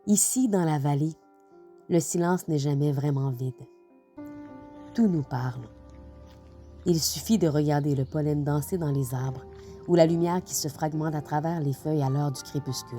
Ici, dans la vallée, le silence n'est jamais vraiment vide. Tout nous parle. Il suffit de regarder le pollen danser dans les arbres ou la lumière qui se fragmente à travers les feuilles à l'heure du crépuscule.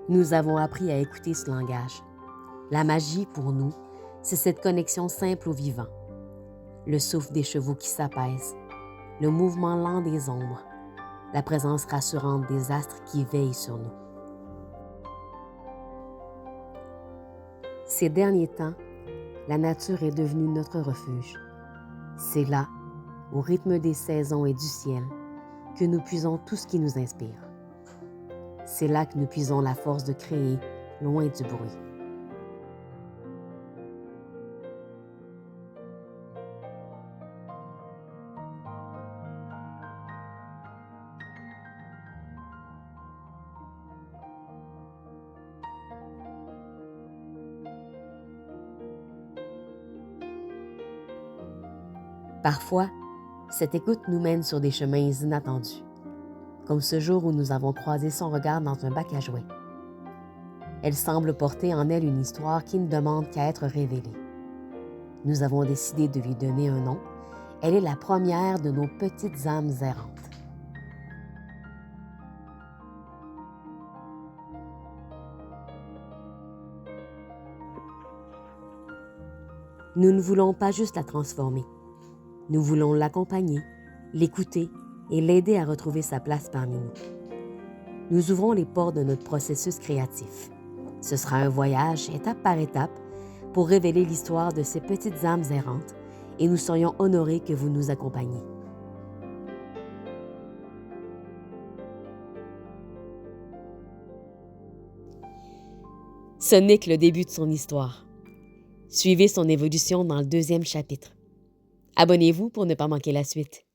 Nous avons appris à écouter ce langage. La magie, pour nous, c'est cette connexion simple au vivant. Le souffle des chevaux qui s'apaise, le mouvement lent des ombres, la présence rassurante des astres qui veillent sur nous. Ces derniers temps, la nature est devenue notre refuge. C'est là, au rythme des saisons et du ciel, que nous puisons tout ce qui nous inspire. C'est là que nous puisons la force de créer, loin du bruit. Parfois, cette écoute nous mène sur des chemins inattendus, comme ce jour où nous avons croisé son regard dans un bac à jouets. Elle semble porter en elle une histoire qui ne demande qu'à être révélée. Nous avons décidé de lui donner un nom. Elle est la première de nos petites âmes errantes. Nous ne voulons pas juste la transformer. Nous voulons l'accompagner, l'écouter et l'aider à retrouver sa place parmi nous. Nous ouvrons les portes de notre processus créatif. Ce sera un voyage, étape par étape, pour révéler l'histoire de ces petites âmes errantes et nous serions honorés que vous nous accompagniez. Ce n'est que le début de son histoire. Suivez son évolution dans le 2e chapitre. Abonnez-vous pour ne pas manquer la suite.